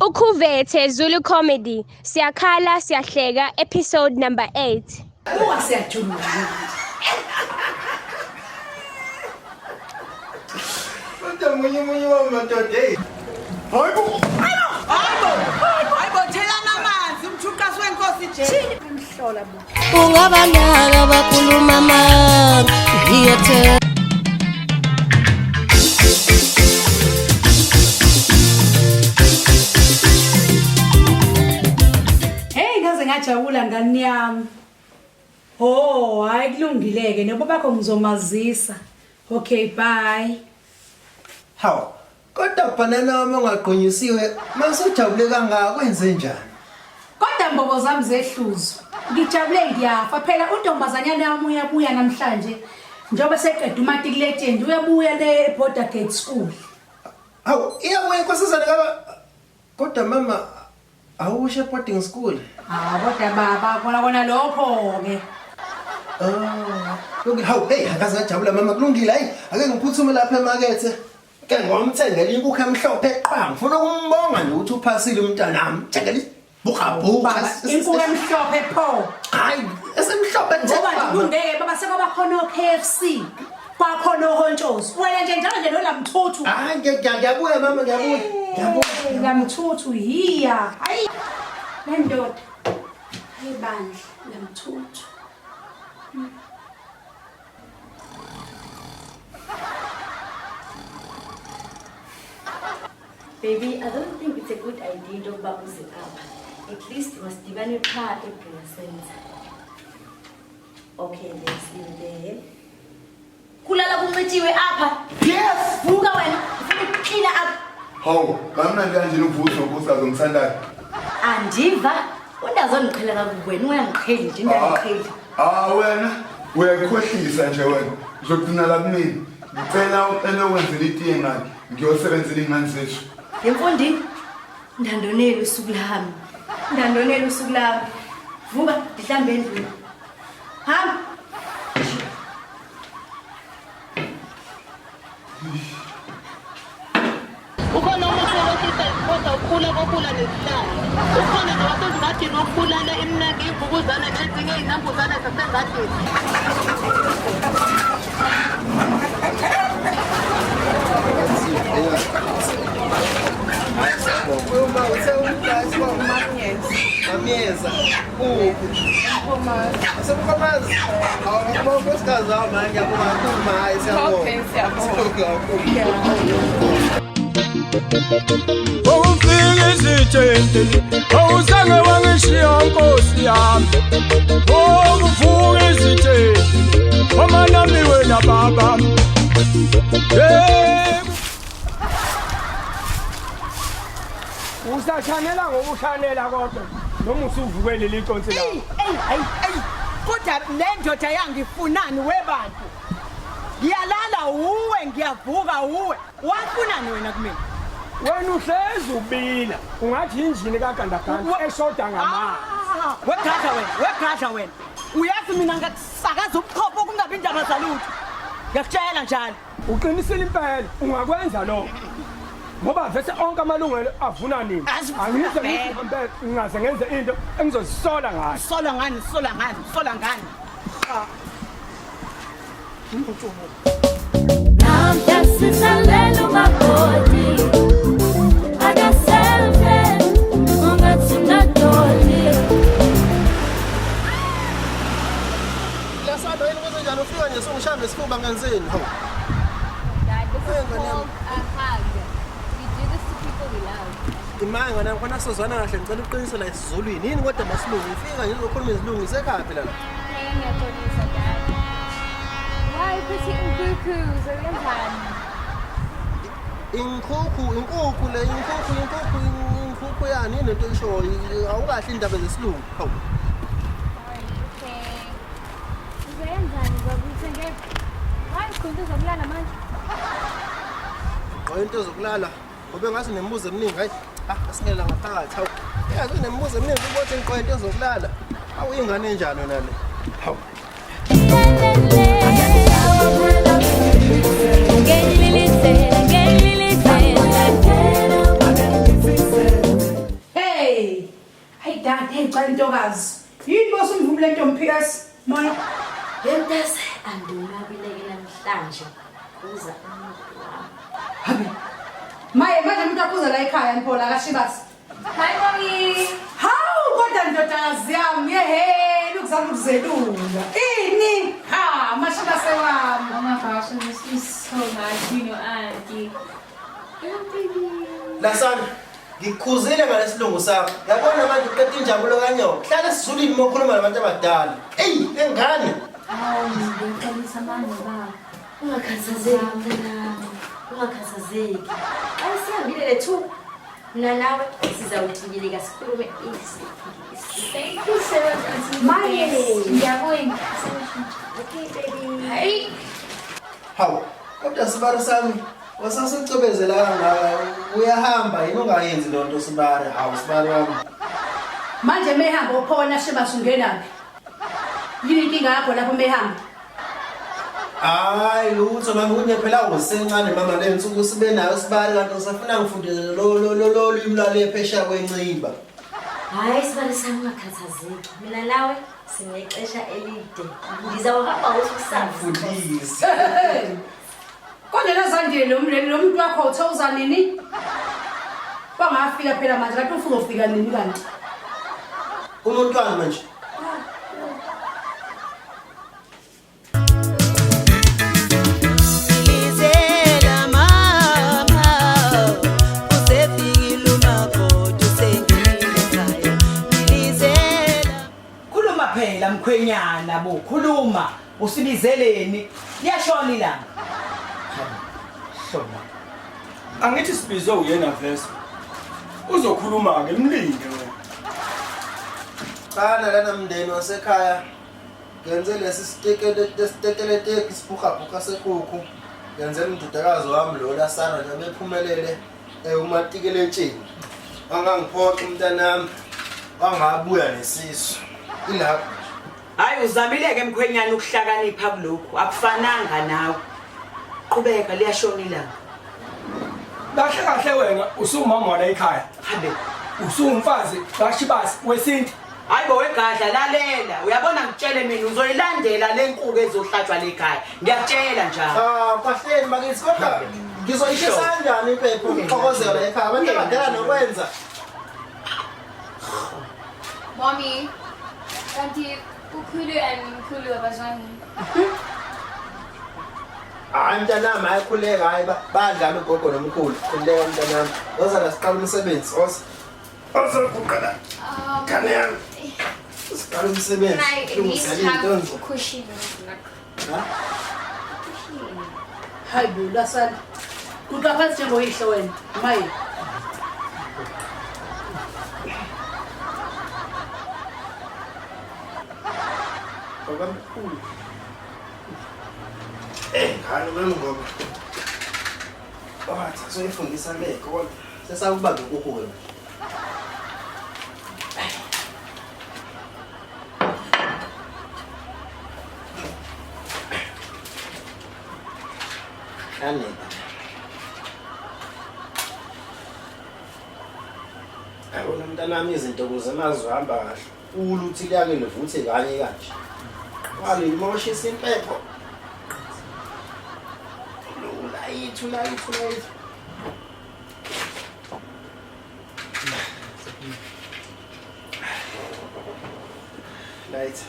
Ukhuvethe Zulu Comedy. Siyakhala, siyahleka, episode number 8. Siyajula. Munye wamadoda hey. Hayibo. Hayibo thelana amanzi umthuqasi wenkosi nje. Imhlola bo. Ungabandaka bakhuluma mama iyothenga. Hey ngaze ngajabula ngani yami. Oh, hayi kulungileke noba bakho ngizomazisa. Okay, bye. Haw. Kodwa banana wami ongaqonyisiwe masujabule kangaka kwenze njani? Kodwa mbobo zami zehluzo. Ngijabule ngiyafa phela untombazanyana yami uyabuya namhlanje. Njobe seqeda umatric legend uyabuya le border gate school. Haw, iyabuya inkosazana kaba. Kodwa mama awusho boarding school. Kodwa baba kona lokho ke. Look how hey akazajabula mama kulungile hayi ake ngiphuthume lapha emakethe. Ke ngomthengela inkukhu emhlophe qha ngifuna ukumbonga nje ukuthi uphasile umntanami. Thengela buka. Inkukhu emhlophe pho. Hayi esemhlophe nje. Ngoba ngeke baba sekaba khona KFC. Kwakhona ohontshozi. Wena nje njalo nje lola mthuthu. Hayi ngiyabuya mama ngiyabuya. La mthuthu hiya. Hayi. Nendoda. Hayi bandla la mthuthu. Baby, I don't think it's a good idea to bubbles it up. At least you must divine your car in a sense. Okay, let's leave there. Kulala kumetiwe apa. Yes. Vuka wena. Clean up. Hawu, kamnandi kanjeni uvuso ubusazo ngisandayo. Andiva. Undazongiqhela kakuwena uyangiqheli nje ngiyangiqheli. Wena uyakhohlisa nje wena. Uzogcina la kumini. Ngicela ukwenza itiye ngani. Ngiyosebenzela ingane zethu. Yemfundi. Ndandonela usuku lami. Ndandonela usuku lami. Vuka ndihlambe endlini. Hamba. Ukhona umuntu wesifo kodwa ukhula nesihlalo. Ukhona nabasezingadini okukhulana imnandi imvukuzana nezinye izinambuzane zasengadini. Ameza. Asemkomazi. Awunkosikazi wami ngiyabonga kakhulu hayi siyabonga. Ufike izithende awuzange wangishiya Nkosi yami uvuke izithende omanami wena baba usachanela ngokushanela kodwa noma usuvukele liconsi la Hey kodwa le ndoda yangifunani webantu ngiyalala uwe ngiyavuka uwe wafunani wena kumina wena uhlezi ubila ungathi injini kagandaganda eshoda ngamanzi wegadla wena uyazi mina ngasakaza ubuchopho kungabi indaba zalutho ngiyakutshela njalo uqinisile impela ungakwenza lokho ngoba vese onke amalungelo avuna nini angize ngithi ngaze ngenze into engizozisola ngayo sola ngani Now I'm dancing salelo mabodi agaselfe ungathi nadoli uLasandra yini kwenze njani ufika nje songishambe isifuba nganzeni hawu. Imanga nami khona sizwana kahle ngicela uqinise la isiZulwini yini kodwa masilungu ifika nje uzokhuluma izilungu isekhaphi la. Ngiyaxolisa dad. Why putting inkukhu zoyenzani? Inkukhu le inkukhu yani yini into eshoyo awukahle indaba zesilungu hawu. Okay. Uzoyenzani babuthe ngeke? Hayi khona uzokulala manje. Into zokulala ngoba ngathi nemibuzo eminingi hayi asingela ngaphakathi hawu. Yazi nemibuzo eminingi ukuthi ngiqoqe into zokulala. Awu ingane enjani wena le? Hawu. Ngeke lilise Uzwa intokazi. Yini boss umvumile ntombi PS? Moya. Yentase andinabileke namhlanje. Uza Habi. Maye manje umuntu akhuza la ekhaya mphola kaShibase. Hi mommy. Hawu kodwa ndodakazi yami yehe ukuzama ukuzelula. Ini? Ha, maShibase wami. Oh my gosh, I miss you so much, you know, auntie. Lasandra, ngikukhuzile ngalesilungu sakho. Yabona manje uqeda injabulo kanyoka. Hlala sizulini mokhuluma nabantu abadala. Engane. Hawu, ngiyaqalisa manje baba. Ungakhathazeki mntanami. Ungakhathazeki. Ayisihambile lethu. Mina nawe sizawuthingileka sikhulume isingisi. Thank you so much, auntie. Maye, ngiyabonga. Okay, baby. Hey. Hawu, kodwa sibari sami. Wasasicobezela kangaka uyahamba yini ungayenzi lonto sibari. Hawu sibari wami. Manje mehamba uphona Shibase ungenaphi? Yini inkinga yakho lapho mehamba? Hayi lutho mama kunye phela usencane mama le nsuku sibe nayo sibari kanti usafuna ngifundele lo limi lale phesha kwenciba. Hayi sibali sami ungakhathazeki. Mina nawe sinexesha elide. Ngizawuhamba Fundisi. Kodwa uZandile lo muntu wakho uthoza nini? Bangafika phela manje kanti ufuna ufika nini kanti? Umuntu manje. Phela mkhwenyana bo khuluma usibizeleni liyashona ilanga Shona. Angithi sibizwe uyena vese. Uzokhuluma ke mlinde wena. Kana lana mndeni wasekhaya. Ngenze lesi stekelete sibukha sekukhu. Ngenzela indodakazi wami lo uLasandra nje bephumelele umatikeletsheni. Angangiphoqa umntanami. Wangabuya nesisu. Ilapha. Hayi uzamileke mkhwenyana ukuhlakanipha kulokhu akufananga nawe. Qhubeka liyashona ilanga. Kahle kahle wena usumama wala ekhaya. Habe Usumfazi kaShibase wesinti. hayibo wegadla lalela uyabona ngitshele mina uzoyilandela lenkukhu ezohlatshwa lekhaya ngiyakutshela njalo. Kahleni bakithi kodwa ngizoyishisa kanjani iphepha ukuxokozela ekhaya abantu abadala nokwenza. Mommy, kanti ukhulu and abazwani. Hayi mntanami ayakhuleka hayi badlala ugogo nomkhulu. Khuleka mntanami. Wozala siqala umsebenzi ozokuqala. Khane yami. Siqala umsebenzi. Can I at least have cushion? Hayi bo uLasandra. Kutaphathi njengoyihlo wena. Maye. Okamkhulu. Ngani Mngoma. Bathi soyifundisa lekho sesakubamba inkukhu wena. Aneka. Ayona mntanami izinto kuze mazihamba kahle. Uluthi liyake livuthe kanye kanje. Wale imoshisa impepho. Ulayithi. Light.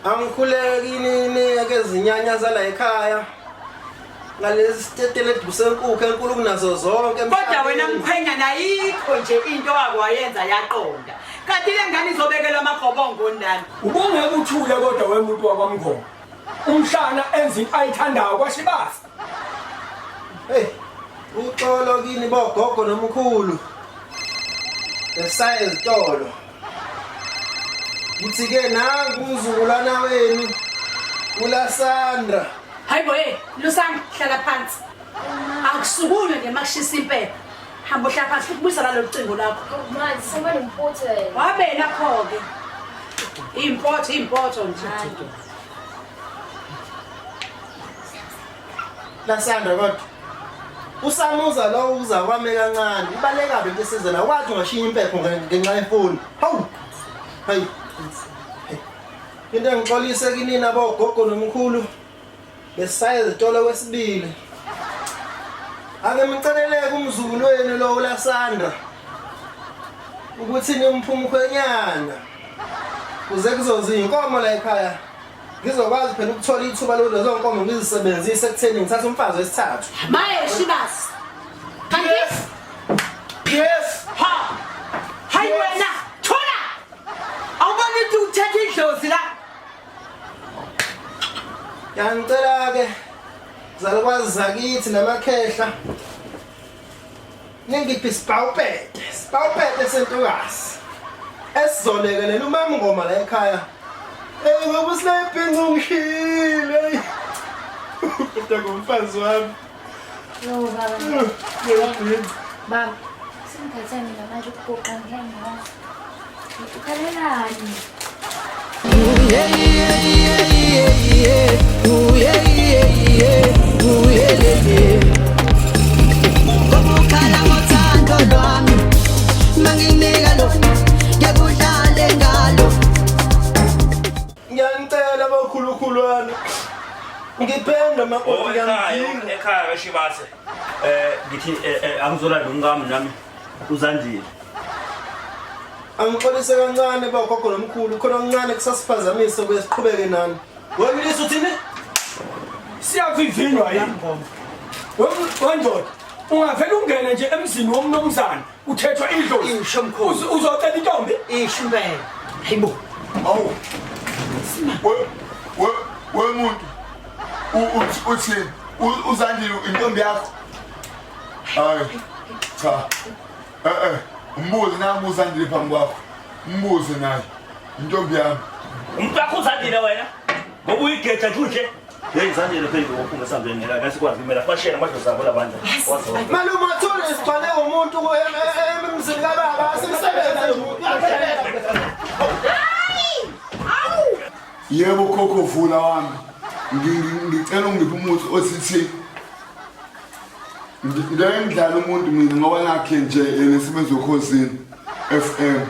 Angikhulekini ake zinyanya zala ekhaya ngalezi stetele duse enkukhu enkulu kunazo zonke kodwa wena mkhwenyana ayikho nje into wakwayenza yaqonda kanti le ngane izobekela amagobongo ndani Ubungeke uthule kodwa wemuntu wakwaMngoma. Umhlana enza into ayithandayo kwaShibase. Hey, uxolo kini bogogo nomkhulu. Besaya ezitolo. Ngithi-ke nangu umzukulwana wenu uLasandra. Hayibo Lusandra hlala phansi. Akusukule nje makushisa impepho. Hamba uhlala phansi ukubuyisa lalo cingo lakho. Man, someone important. Wabe lapho-ke. Impoto nje. Lasandra kodwa usamuza lo uza kwame kancane ibalekabe besizela wathi ungashiya impepho ngenxa yefoni. Hawu. Hayi. Into engixolise kinina bogogo nomkhulu besaya ezitolo kwesibili. Ake mceleleke umzukulu wenu lo uLasandra ukuthi nimphumkhwenyana kuze kuzoza inkomo la ekhaya. Ngizokwazi phela ukuthola ithuba lolu zonkomo ngizisebenzise ekutheni ngithathe umfazi wesithathu. Maye Shibase. Kanti Yes. Ha! Hayi wena, thola! Awubona ukuthi uthatha idlozi la. Ngicela-ke zalukwazi zakithi namakhehla ningiphi sibawupete sentokazi esizolekelela uMngoma la ekhaya. Ngoba usilebhenga ungishile. Kodwa ngumfazi wami. No, baba. Baba, singikhathani namanje ukugoqa ngihambe. Ukhalelani? Ngokukhala ngothando lwami manginika lo ngekudlale ngalo. Ngiyanicela bakhulukhulwana ngiphendwe makoti yami ekhaya Shibase ngithi angizola nomngami nami uZandile. Angixolise kancane bagogo nomkhulu khona kancane kusasiphazamise kuye siqhubeke nani. Wemilisa uthini? Siyavivinwa yini ngoma. Wendoda ungavela ungene nje emzini womnomzana uthethwa idlozi. Uzocela intombi? Ishibele. Hayibo. Awu. Wemuntu uthi uZandile intombi yakho. Hayi. Cha. Umbuze nami uZandile phambi kwakho. Umbuze naye. Intombi yami. Umuntu wakho uZandile wena. Ngoba uyigeja nje. Yeyizandile phezulu ngophunga esambeni la ngasikwazi kumela fashela amadlozi abo labandla. Malume wathole isibhale umuntu emzini kababa asemsebenze. Yebo khokho vula wami. Ngicela ungiphe umuthi osithi ngidlala umuntu mina ngoba nakhe nje nesebenzo ekhosini FM.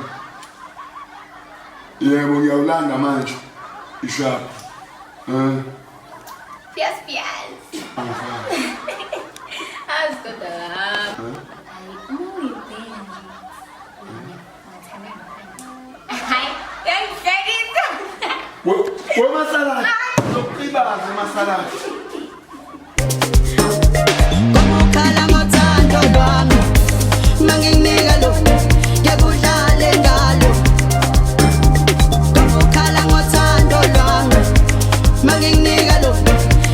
Yebo ngiyawulanda manje ishap. Pias. Ascolta. Muy bien. Ay, Wo masaladi. Sokulibaza masaladi. Ngokukhala ngothando lwami manginika lo ngekudlale ngalo. Ngokukhala ngothando lwami manginika lo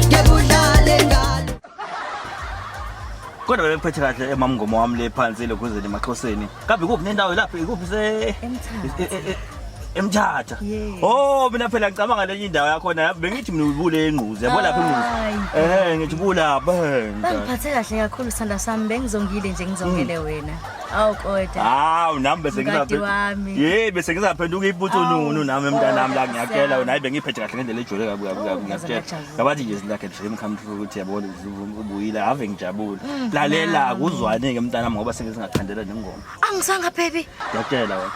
ngekudlale ngalo. Kodwa bephethe kahle emamngoma wami le phansi lekhuzeni emaXhoseni. Kambe kuphi nendawo lapha ikuphi Emthatha. Oh mina phela ngicabanga lenye indawo yakho na bengithi mina ubule enquzi yabo lapha enquzi. Ngithi bula benda. Bangiphathe kahle kakhulu sithanda sami bengizongile nje ngizongele wena. Awu kodwa. Hawu nami bese ngizaphe. bese ngizaphenduka iputhununu nami emntanami la ngiyakela wena hayi bengiphethe kahle ngendlela ejole kabi ngiyakutshela. Ngabathi nje silakhe dream come true ukuthi yabona ubuyile ave ngijabule. Lalela akuzwane ke mntanami ngoba sengizingakhandela nengoma. Angisanga baby. Ngiyakutshela wena.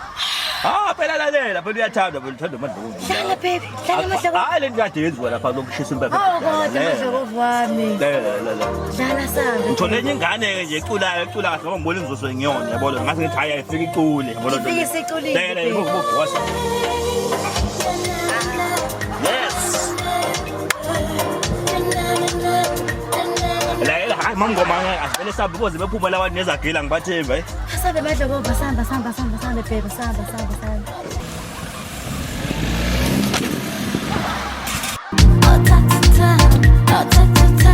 Phela lalela phela uyathanda phela uthanda amadlozi. Hlala baby, hlala amadlozi. Hayi le nto yenziwa lapha lokushisa impepho. Amadlozi wami. Hlala sami. Ngithole enye ingane nje ecula kahle ngoba ngibona inzoso ngiyona yabona ngase ngithi hayi ayifika icule yabona lo. Ifike siculile. Lalela ngokubhosa. Yes. Lalela hayi mangoma asivele sabe boze bephuma lawa nezagila ngibathemba Sabe madlozi samba baby samba. Oh ta ta ta, oh ta ta ta,